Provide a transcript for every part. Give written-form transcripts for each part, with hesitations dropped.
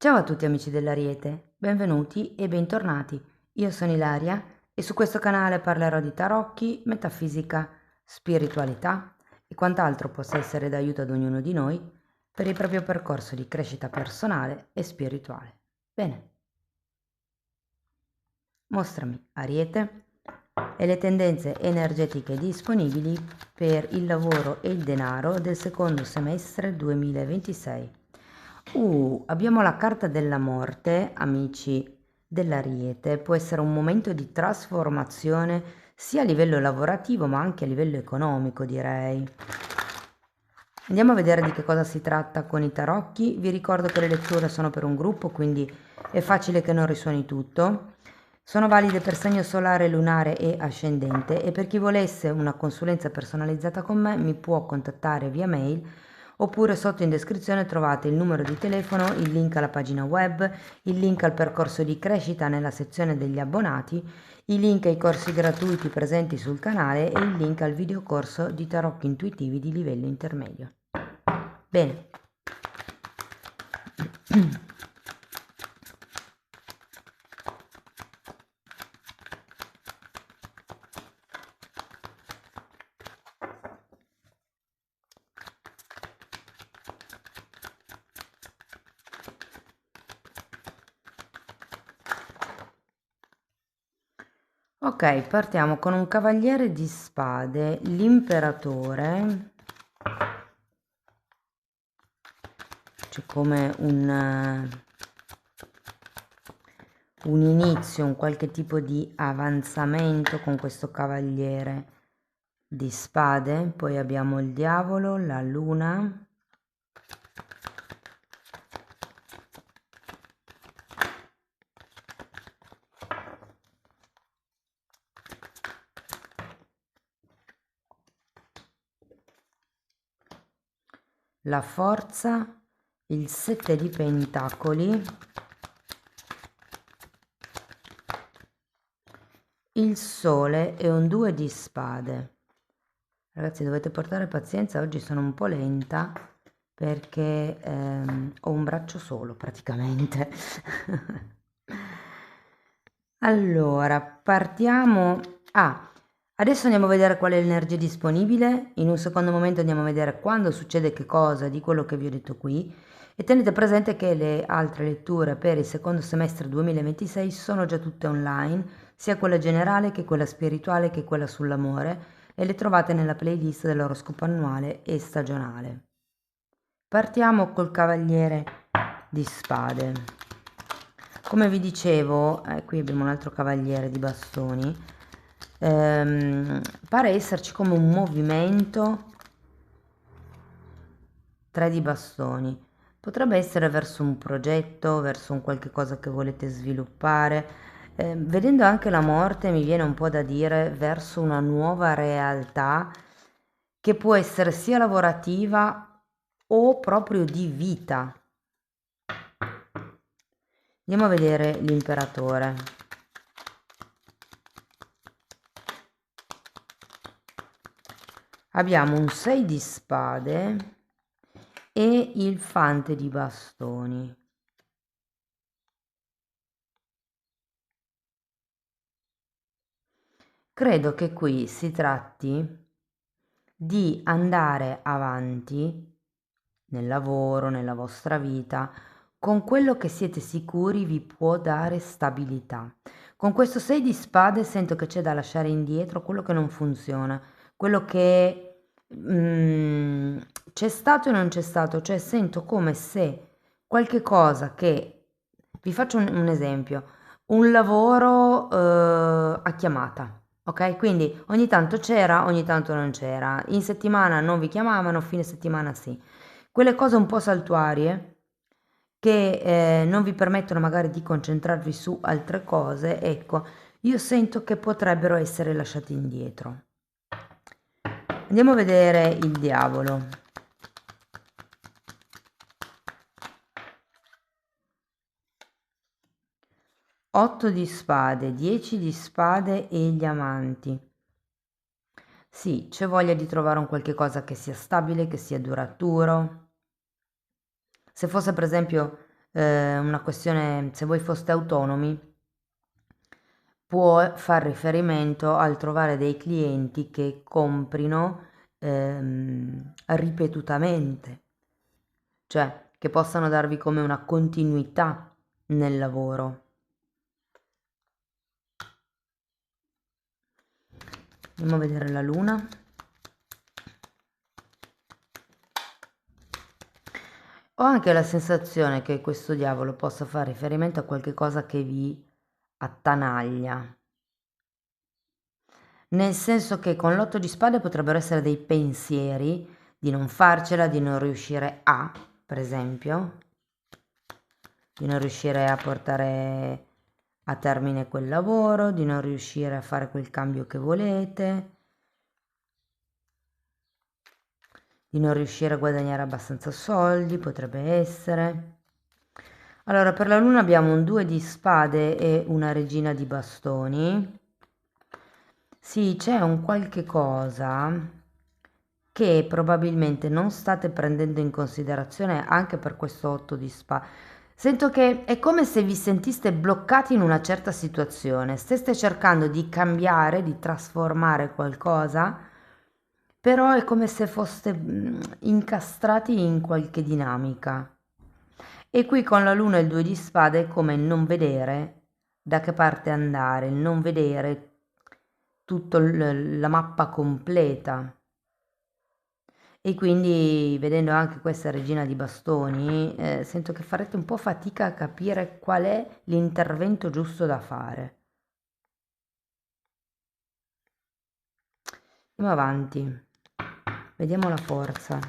Ciao a tutti amici dell'Ariete, benvenuti e bentornati. Io sono Ilaria e su questo canale parlerò di tarocchi, metafisica, spiritualità e quant'altro possa essere d'aiuto ad ognuno di noi per il proprio percorso di crescita personale e spirituale. Bene, mostrami Ariete e le tendenze energetiche disponibili per il lavoro e il denaro del secondo semestre 2026. Abbiamo la carta della morte, amici dell'Ariete. Può essere un momento di trasformazione sia a livello lavorativo ma anche a livello economico, direi. Andiamo a vedere di che cosa si tratta con i tarocchi. Vi ricordo che le letture sono per un gruppo, quindi è facile che non risuoni tutto. Sono valide per segno solare, lunare e ascendente, e per chi volesse una consulenza personalizzata con me mi può contattare via mail, oppure sotto in descrizione trovate il numero di telefono, il link alla pagina web, il link al percorso di crescita nella sezione degli abbonati, i link ai corsi gratuiti presenti sul canale e il link al videocorso di tarocchi intuitivi di livello intermedio. Bene. Ok, partiamo con un cavaliere di spade, l'imperatore. C'è come un inizio, un qualche tipo di avanzamento con questo cavaliere di spade. Poi abbiamo il diavolo, la luna. La forza, il 7 di pentacoli, il sole e un 2 di spade. Ragazzi, dovete portare pazienza, oggi sono un po' lenta perché ho un braccio solo praticamente. Allora, partiamo. Adesso andiamo a vedere qual è l'energia disponibile. In un secondo momento andiamo a vedere quando succede che cosa di quello che vi ho detto qui. E tenete presente che le altre letture per il secondo semestre 2026 sono già tutte online, sia quella generale che quella spirituale che quella sull'amore, e le trovate nella playlist dell'oroscopo annuale e stagionale. Partiamo col cavaliere di spade. Come vi dicevo, qui abbiamo un altro cavaliere di bastoni. Pare esserci come un movimento, 3 di bastoni. Potrebbe essere verso un progetto, verso un qualche cosa che volete sviluppare. Vedendo anche la morte mi viene un po' da dire verso una nuova realtà che può essere sia lavorativa o proprio di vita. Andiamo a vedere l'imperatore. Abbiamo un 6 di spade e il fante di bastoni. Credo che qui si tratti di andare avanti nel lavoro, nella vostra vita, con quello che siete sicuri vi può dare stabilità. Con questo 6 di spade sento che c'è da lasciare indietro quello che non funziona, quello che c'è stato e non c'è stato, cioè sento come se qualche cosa che, vi faccio un esempio, un lavoro a chiamata. Ok, quindi ogni tanto c'era, ogni tanto non c'era, in settimana non vi chiamavano, fine settimana sì. Quelle cose un po' saltuarie che non vi permettono magari di concentrarvi su altre cose, ecco, io sento che potrebbero essere lasciate indietro. Andiamo a vedere il diavolo. Otto di spade, 10 di spade e gli amanti. Sì, c'è voglia di trovare un qualche cosa che sia stabile, che sia duraturo. Se fosse per esempio una questione, se voi foste autonomi, può far riferimento al trovare dei clienti che comprino ripetutamente, cioè che possano darvi come una continuità nel lavoro. Andiamo a vedere la luna. Ho anche la sensazione che questo diavolo possa fare riferimento a qualche cosa che vi attanaglia. Nel senso che con l'otto di spade potrebbero essere dei pensieri di non farcela, di non riuscire a, per esempio, di non riuscire a portare a termine quel lavoro, di non riuscire a fare quel cambio che volete, di non riuscire a guadagnare abbastanza soldi, potrebbe essere. Allora, per la luna abbiamo un 2 di spade e una regina di bastoni. Sì, c'è un qualche cosa che probabilmente non state prendendo in considerazione anche per questo 8 di spade. Sento che è come se vi sentiste bloccati in una certa situazione, steste cercando di cambiare, di trasformare qualcosa, però è come se foste incastrati in qualche dinamica. E qui con la luna e il 2 di spade è come non vedere da che parte andare, il non vedere tutta la mappa completa. E quindi vedendo anche questa regina di bastoni, sento che farete un po' fatica a capire qual è l'intervento giusto da fare. Andiamo avanti, vediamo la forza.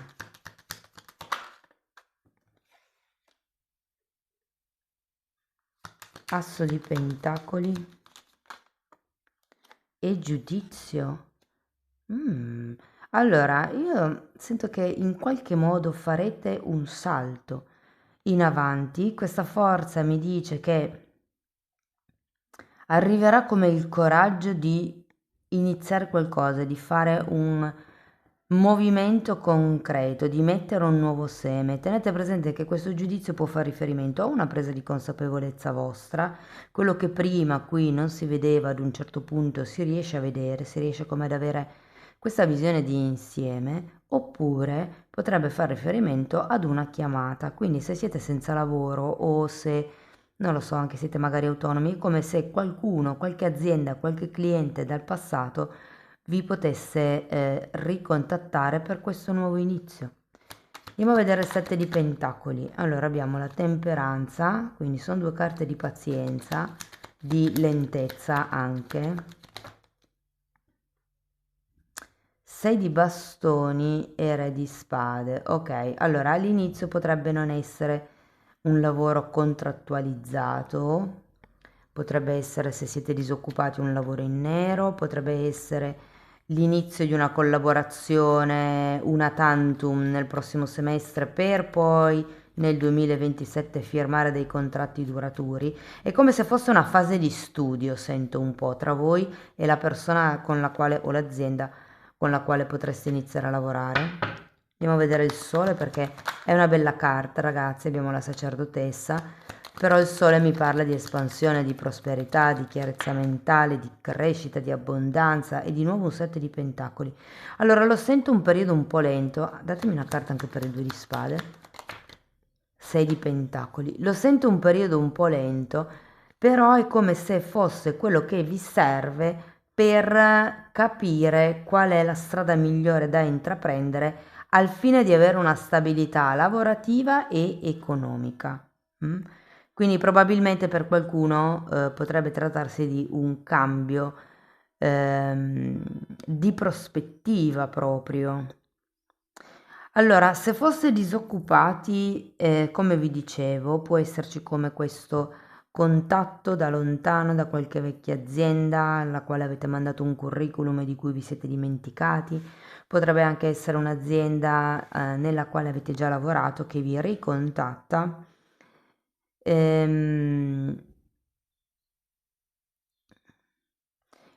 Asso di pentacoli e giudizio. Allora, io sento che in qualche modo farete un salto in avanti. Questa forza mi dice che arriverà come il coraggio di iniziare qualcosa, di fare un movimento concreto, di mettere un nuovo seme. Tenete presente che questo giudizio può fare riferimento a una presa di consapevolezza vostra, quello che prima qui non si vedeva ad un certo punto si riesce a vedere, si riesce come ad avere questa visione di insieme, oppure potrebbe fare riferimento ad una chiamata. Quindi se siete senza lavoro o se non lo so, anche siete magari autonomi, è come se qualcuno, qualche azienda, qualche cliente dal passato vi potesse ricontattare per questo nuovo inizio. Andiamo a vedere il 7 di pentacoli. Allora abbiamo la temperanza, quindi sono due carte di pazienza, di lentezza anche. 6 di bastoni e re di spade. Ok, allora all'inizio potrebbe non essere un lavoro contrattualizzato, potrebbe essere, se siete disoccupati, un lavoro in nero, potrebbe essere l'inizio di una collaborazione una tantum nel prossimo semestre per poi nel 2027 firmare dei contratti duraturi. È come se fosse una fase di studio, sento un po', tra voi e la persona con la quale o l'azienda con la quale potreste iniziare a lavorare. Andiamo a vedere il sole perché è una bella carta, ragazzi. Abbiamo la sacerdotessa, però il sole mi parla di espansione, di prosperità, di chiarezza mentale, di crescita, di abbondanza e di nuovo un 7 di pentacoli. Allora lo sento un periodo un po' lento. Datemi una carta anche per il 2 di spade. 6 di pentacoli. Lo sento un periodo un po' lento, però è come se fosse quello che vi serve per capire qual è la strada migliore da intraprendere al fine di avere una stabilità lavorativa e economica. Quindi probabilmente per qualcuno potrebbe trattarsi di un cambio di prospettiva proprio. Allora, se foste disoccupati, come vi dicevo, può esserci come questo contatto da lontano da qualche vecchia azienda alla quale avete mandato un curriculum e di cui vi siete dimenticati. Potrebbe anche essere un'azienda, nella quale avete già lavorato che vi ricontatta. Ehm,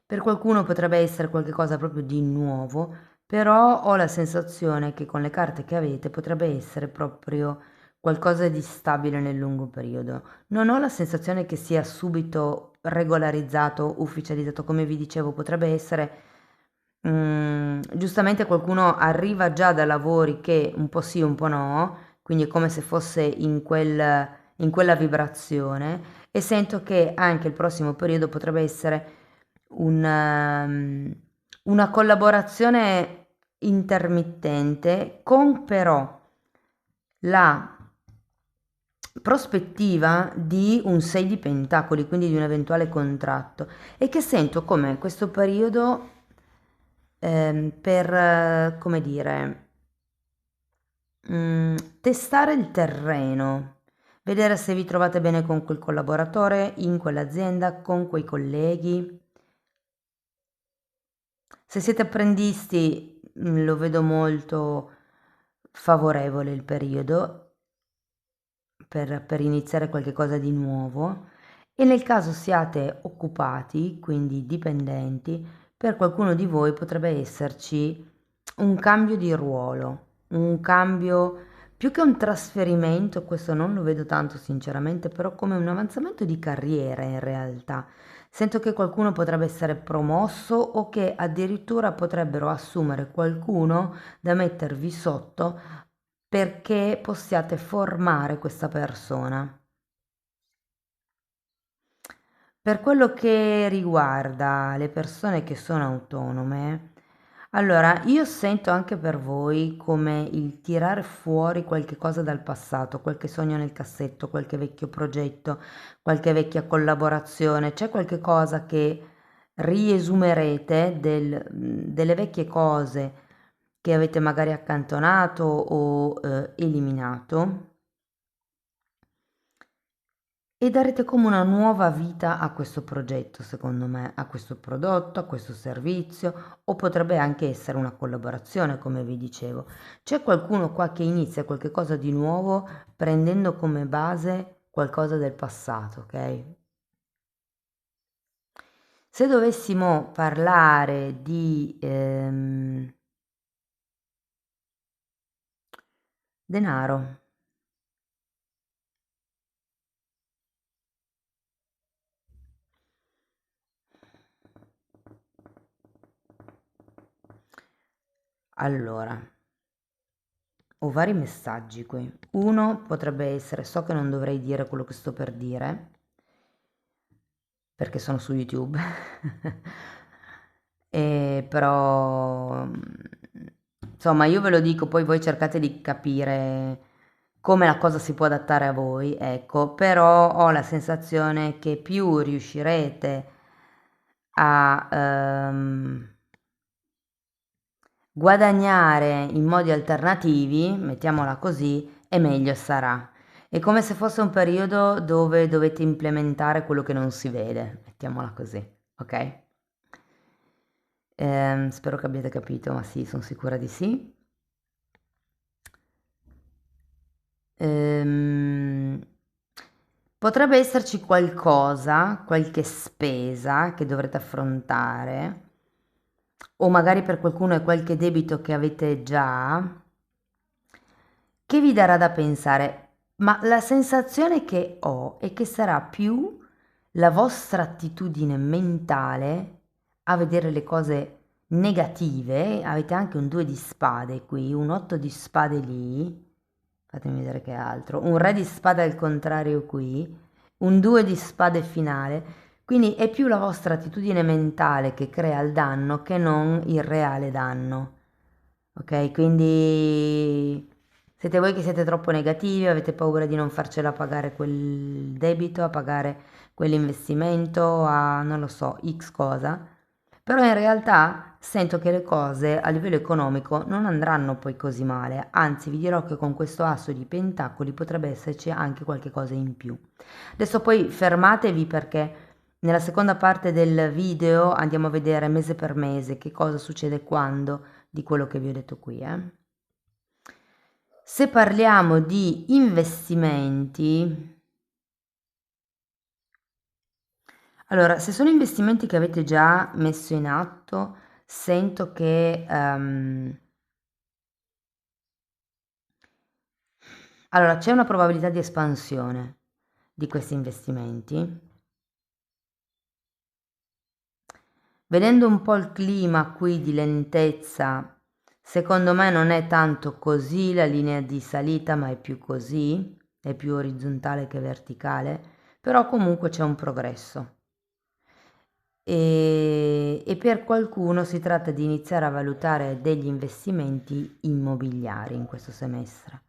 per qualcuno potrebbe essere qualcosa proprio di nuovo, però ho la sensazione che con le carte che avete potrebbe essere proprio qualcosa di stabile nel lungo periodo. Non ho la sensazione che sia subito regolarizzato, ufficializzato, come vi dicevo, potrebbe essere, giustamente qualcuno arriva già da lavori che un po' sì, un po' no, quindi è come se fosse in quella vibrazione e sento che anche il prossimo periodo potrebbe essere una collaborazione intermittente con però la prospettiva di un 6 di pentacoli, quindi di un eventuale contratto, e che sento come questo periodo per, come dire, testare il terreno, vedere se vi trovate bene con quel collaboratore, in quell'azienda, con quei colleghi. Se siete apprendisti, lo vedo molto favorevole il periodo per iniziare qualche cosa di nuovo e nel caso siate occupati, quindi dipendenti, per qualcuno di voi potrebbe esserci un cambio di ruolo, un cambio più che un trasferimento, questo non lo vedo tanto sinceramente, però come un avanzamento di carriera in realtà. Sento che qualcuno potrebbe essere promosso o che addirittura potrebbero assumere qualcuno da mettervi sotto perché possiate formare questa persona. Per quello che riguarda le persone che sono autonome, allora io sento anche per voi come il tirare fuori qualche cosa dal passato, qualche sogno nel cassetto, qualche vecchio progetto, qualche vecchia collaborazione, c'è qualche cosa che riesumerete delle vecchie cose che avete magari accantonato o eliminato e darete come una nuova vita a questo progetto, secondo me, a questo prodotto, a questo servizio, o potrebbe anche essere una collaborazione, come vi dicevo. C'è qualcuno qua che inizia qualche cosa di nuovo prendendo come base qualcosa del passato, ok? Se dovessimo parlare di denaro, allora, ho vari messaggi qui. Uno potrebbe essere, so che non dovrei dire quello che sto per dire, perché sono su YouTube. Però, insomma, io ve lo dico, poi voi cercate di capire come la cosa si può adattare a voi, ecco, però ho la sensazione che più riuscirete a guadagnare in modi alternativi, mettiamola così, e meglio sarà. È come se fosse un periodo dove dovete implementare quello che non si vede, mettiamola così, ok? Spero che abbiate capito, ma sì, sono sicura di sì. Ehm, Potrebbe esserci qualcosa, qualche spesa che dovrete affrontare, o magari per qualcuno è qualche debito che avete già, che vi darà da pensare, ma la sensazione che ho è che sarà più la vostra attitudine mentale a vedere le cose negative. Avete anche un 2 di spade qui, un 8 di spade lì, fatemi vedere che altro, un re di spade al contrario qui, un 2 di spade finale. Quindi è più la vostra attitudine mentale che crea il danno che non il reale danno. Ok, quindi siete voi che siete troppo negativi, avete paura di non farcela pagare quel debito, a pagare quell'investimento, a non lo so, X cosa. Però in realtà sento che le cose a livello economico non andranno poi così male, anzi vi dirò che con questo asso di pentacoli potrebbe esserci anche qualche cosa in più. Adesso poi fermatevi perché nella seconda parte del video andiamo a vedere mese per mese che cosa succede quando di quello che vi ho detto qui. Se parliamo di investimenti, allora, se sono investimenti che avete già messo in atto, sento che Allora, c'è una probabilità di espansione di questi investimenti. Vedendo un po' il clima qui di lentezza, secondo me non è tanto così la linea di salita, ma è più così, è più orizzontale che verticale, però comunque c'è un progresso. E per qualcuno si tratta di iniziare a valutare degli investimenti immobiliari in questo semestre.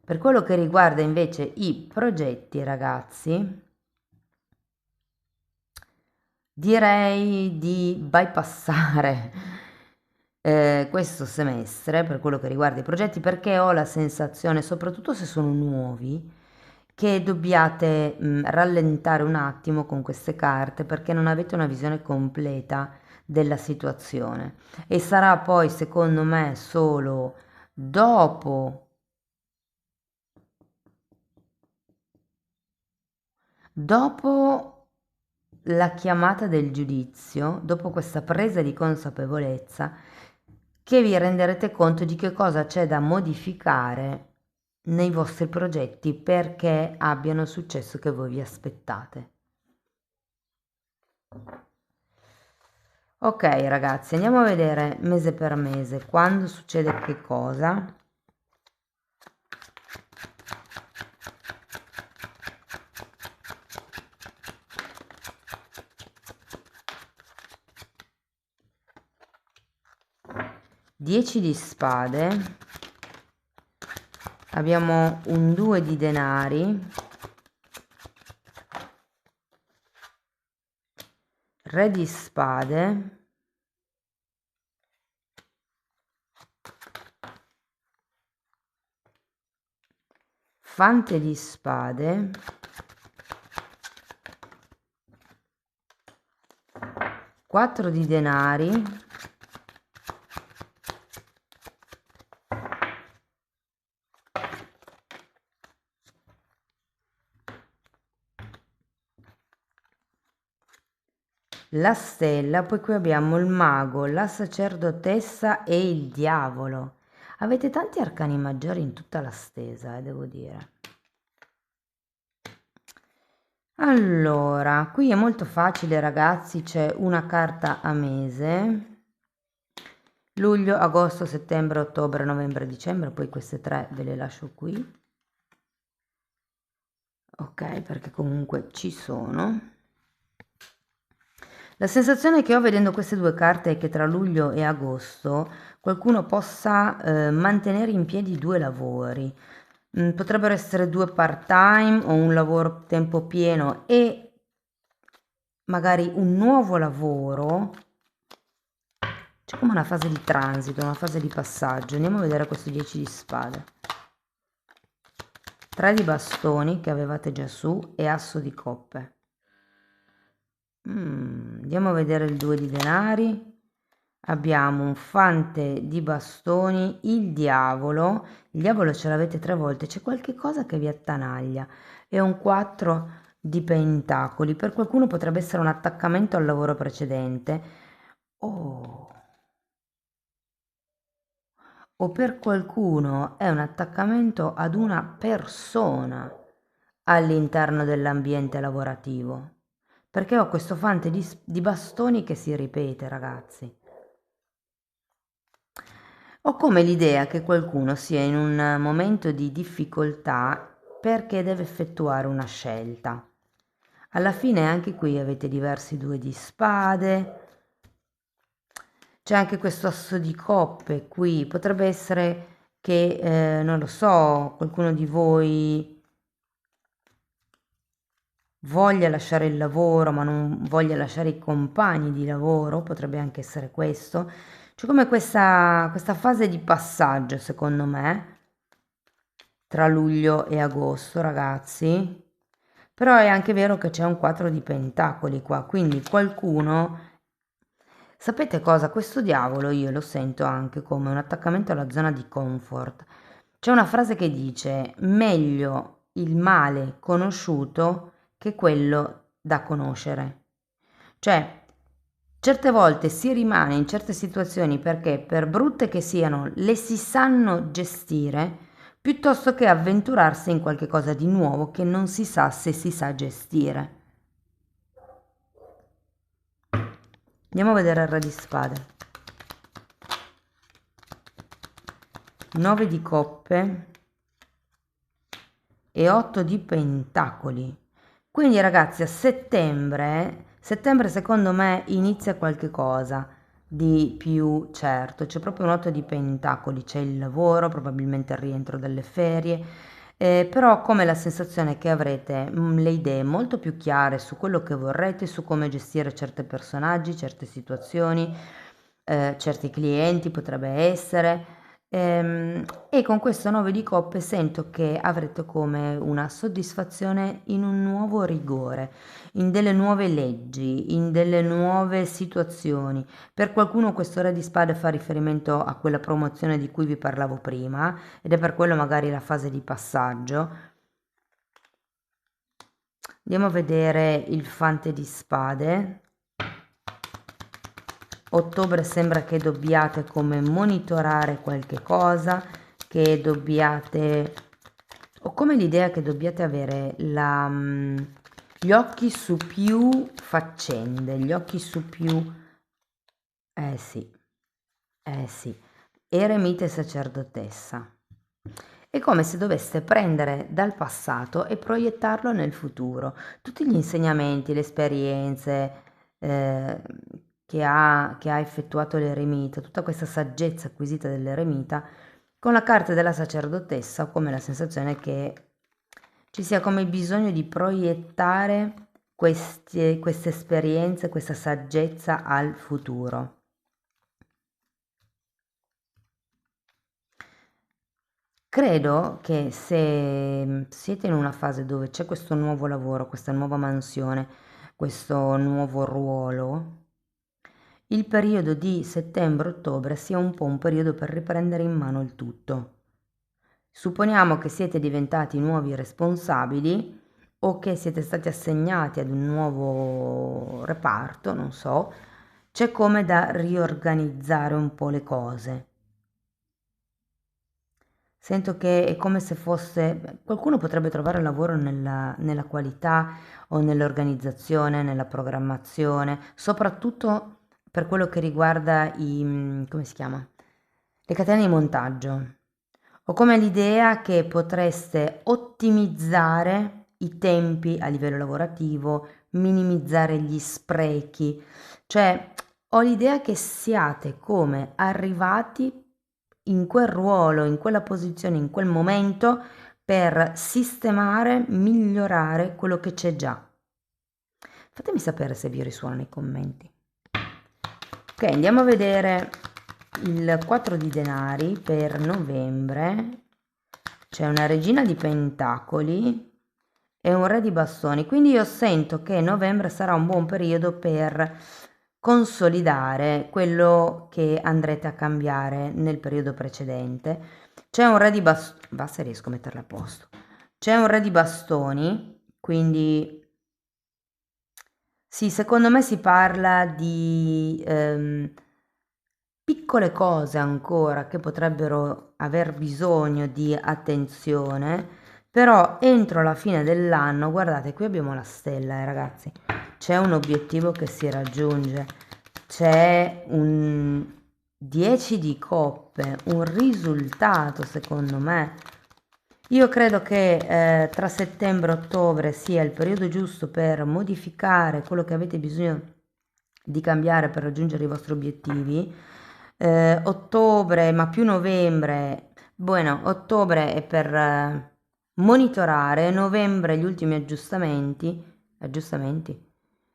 Per quello che riguarda invece i progetti, ragazzi, direi di bypassare questo semestre per quello che riguarda i progetti, perché ho la sensazione, soprattutto se sono nuovi, che dobbiate rallentare un attimo con queste carte perché non avete una visione completa della situazione e sarà poi secondo me solo dopo la chiamata del giudizio, dopo questa presa di consapevolezza, che vi renderete conto di che cosa c'è da modificare nei vostri progetti perché abbiano il successo che voi vi aspettate. Ok ragazzi, andiamo a vedere mese per mese quando succede che cosa. Dieci di spade, abbiamo un 2 di denari, re di spade, fante di spade, 4 di denari, la stella, poi qui abbiamo il mago, la sacerdotessa e il diavolo. Avete tanti arcani maggiori in tutta la stesa, devo dire. Allora, qui è molto facile ragazzi, c'è una carta a mese. Luglio, agosto, settembre, ottobre, novembre, dicembre, poi queste tre ve le lascio qui. Ok, perché comunque ci sono. La sensazione che ho vedendo queste due carte è che tra luglio e agosto qualcuno possa mantenere in piedi due lavori. Potrebbero essere due part-time o un lavoro a tempo pieno e magari un nuovo lavoro. C'è come una fase di transito, una fase di passaggio. Andiamo a vedere questo 10 di spade. 3 di bastoni che avevate già su e asso di coppe. Andiamo a vedere il 2 di denari. Abbiamo un fante di bastoni, il diavolo ce l'avete 3 volte, c'è qualche cosa che vi attanaglia, e un 4 di pentacoli, per qualcuno potrebbe essere un attaccamento al lavoro precedente, o per qualcuno è un attaccamento ad una persona all'interno dell'ambiente lavorativo, perché ho questo fante di bastoni che si ripete, ragazzi. Ho come l'idea che qualcuno sia in un momento di difficoltà perché deve effettuare una scelta. Alla fine anche qui avete diversi 2 di spade, c'è anche questo asso di coppe qui, potrebbe essere che, non lo so, qualcuno di voi voglia lasciare il lavoro ma non voglia lasciare i compagni di lavoro, potrebbe anche essere questo. C'è come questa fase di passaggio, secondo me, tra luglio e agosto, ragazzi. Però è anche vero che c'è un 4 di pentacoli qua, quindi qualcuno... Sapete cosa? Questo diavolo io lo sento anche come un attaccamento alla zona di comfort. C'è una frase che dice: meglio il male conosciuto che quello da conoscere. Cioè, certe volte si rimane in certe situazioni perché, per brutte che siano, le si sanno gestire, piuttosto che avventurarsi in qualche cosa di nuovo che non si sa se si sa gestire. Andiamo a vedere il Re di Spade. 9 di coppe e 8 di pentacoli. Quindi ragazzi, a settembre secondo me inizia qualche cosa di più certo. C'è proprio un 8 di pentacoli, c'è il lavoro, probabilmente il rientro dalle ferie, però come la sensazione che avrete le idee molto più chiare su quello che vorrete, su come gestire certi personaggi, certe situazioni, certi clienti potrebbe essere. E con questo 9 di coppe sento che avrete come una soddisfazione in un nuovo rigore, in delle nuove leggi, in delle nuove situazioni. Per qualcuno questo Re di Spade fa riferimento a quella promozione di cui vi parlavo prima ed è per quello magari la fase di passaggio. Andiamo a vedere il Fante di Spade. Ottobre sembra che dobbiate come monitorare qualche cosa, che dobbiate, ho come l'idea che dobbiate avere gli occhi su più faccende, gli occhi su più, sì, sì, eremite sacerdotessa. È come se doveste prendere dal passato e proiettarlo nel futuro. Tutti gli insegnamenti, le esperienze che ha effettuato l'eremita, tutta questa saggezza acquisita dell'eremita, con la carta della sacerdotessa ho come la sensazione che ci sia come bisogno di proiettare queste esperienze, questa saggezza al futuro. Credo che se siete in una fase dove c'è questo nuovo lavoro, questa nuova mansione, questo nuovo ruolo, il periodo di settembre-ottobre sia un po' un periodo per riprendere in mano il tutto. Supponiamo che siete diventati nuovi responsabili o che siete stati assegnati ad un nuovo reparto, non so, c'è come da riorganizzare un po' le cose. Sento che è come se fosse, qualcuno potrebbe trovare lavoro nella qualità o nell'organizzazione, nella programmazione, soprattutto per quello che riguarda come si chiama? Le catene di montaggio. Ho come l'idea che potreste ottimizzare i tempi a livello lavorativo, minimizzare gli sprechi, cioè ho l'idea che siate come arrivati in quel ruolo, in quella posizione, in quel momento per sistemare, migliorare quello che c'è già. Fatemi sapere se vi risuona nei commenti. Ok, andiamo a vedere il 4 di denari per novembre. C'è una regina di pentacoli e un re di bastoni, quindi io sento che novembre sarà un buon periodo per consolidare quello che andrete a cambiare nel periodo precedente. C'è un re di bastoni, va se riesco a metterla a posto. C'è un re di bastoni, quindi sì, secondo me si parla di piccole cose ancora che potrebbero aver bisogno di attenzione, però entro la fine dell'anno, guardate, qui abbiamo la stella, ragazzi, c'è un obiettivo che si raggiunge, c'è un 10 di coppe, un risultato secondo me. Io credo che tra settembre e ottobre sia il periodo giusto per modificare quello che avete bisogno di cambiare per raggiungere i vostri obiettivi. Ottobre, ma più novembre, bueno, ottobre è per monitorare, novembre gli ultimi aggiustamenti,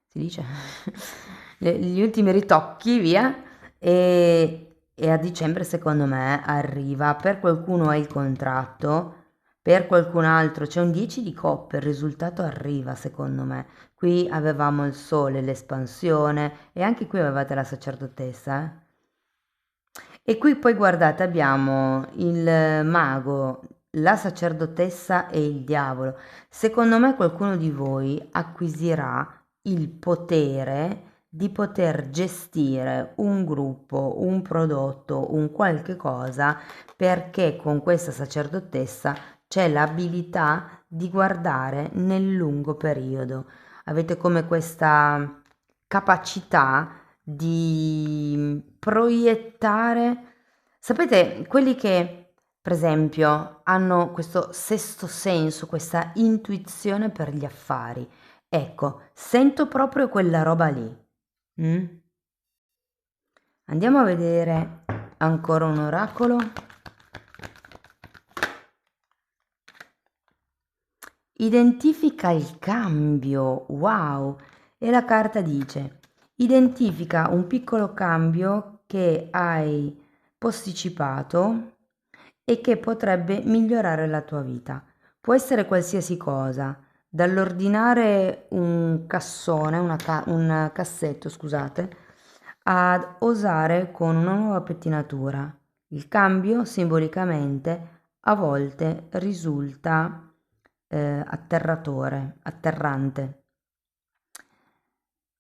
si dice, gli ultimi ritocchi, via, e a dicembre secondo me arriva, per qualcuno è il contratto, per qualcun altro c'è un 10 di coppe, il risultato arriva secondo me. Qui avevamo il sole, l'espansione e anche qui avevate la sacerdotessa. E qui poi guardate abbiamo il mago, la sacerdotessa e il diavolo. Secondo me qualcuno di voi acquisirà il potere di poter gestire un gruppo, un prodotto, un qualche cosa, perché con questa sacerdotessa c'è l'abilità di guardare nel lungo periodo. Avete come questa capacità di proiettare, sapete, quelli che per esempio hanno questo sesto senso, questa intuizione per gli affari. Ecco, sento proprio quella roba lì. Mm? Andiamo a vedere ancora un oracolo. Identifica il cambio, wow! E la carta dice: identifica un piccolo cambio che hai posticipato e che potrebbe migliorare la tua vita. Può essere qualsiasi cosa, dall'ordinare un cassone, un cassetto, scusate, ad osare con una nuova pettinatura. Il cambio simbolicamente a volte risulta atterrante.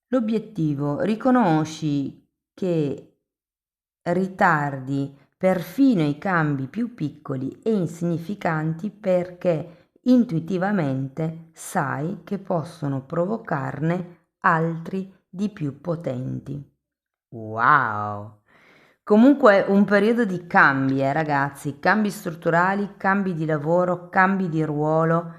L'obiettivo: riconosci che ritardi perfino i cambi più piccoli e insignificanti perché intuitivamente sai che possono provocarne altri di più potenti. Wow! Comunque un periodo di cambi, ragazzi, cambi strutturali, cambi di lavoro, cambi di ruolo,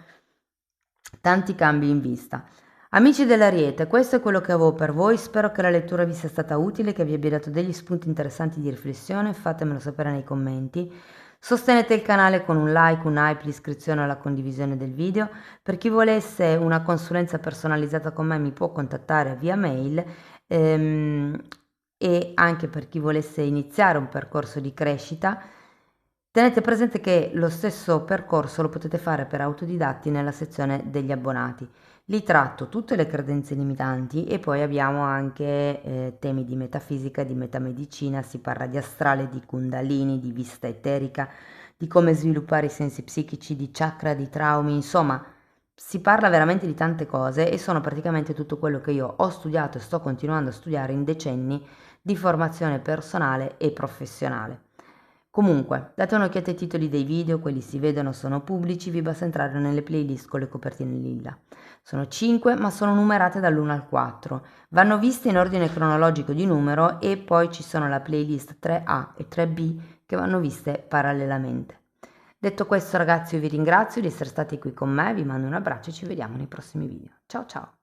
tanti cambi in vista. Amici dell'Ariete, questo è quello che avevo per voi, spero che la lettura vi sia stata utile, che vi abbia dato degli spunti interessanti di riflessione, fatemelo sapere nei commenti. Sostenete il canale con un like, un hype, l'iscrizione o la condivisione del video. Per chi volesse una consulenza personalizzata con me mi può contattare via mail. E anche per chi volesse iniziare un percorso di crescita, tenete presente che lo stesso percorso lo potete fare per autodidatti nella sezione degli abbonati. Lì tratto tutte le credenze limitanti e poi abbiamo anche temi di metafisica, di metamedicina, si parla di astrale, di kundalini, di vista eterica, di come sviluppare i sensi psichici, di chakra, di traumi, insomma si parla veramente di tante cose e sono praticamente tutto quello che io ho studiato e sto continuando a studiare in decenni di formazione personale e professionale. Comunque, date un'occhiata ai titoli dei video, quelli si vedono, sono pubblici, vi basta entrare nelle playlist con le copertine lilla. Sono 5, ma sono numerate dall'1 al 4. Vanno viste in ordine cronologico di numero e poi ci sono la playlist 3A e 3B che vanno viste parallelamente. Detto questo, ragazzi, io vi ringrazio di essere stati qui con me, vi mando un abbraccio e ci vediamo nei prossimi video. Ciao ciao!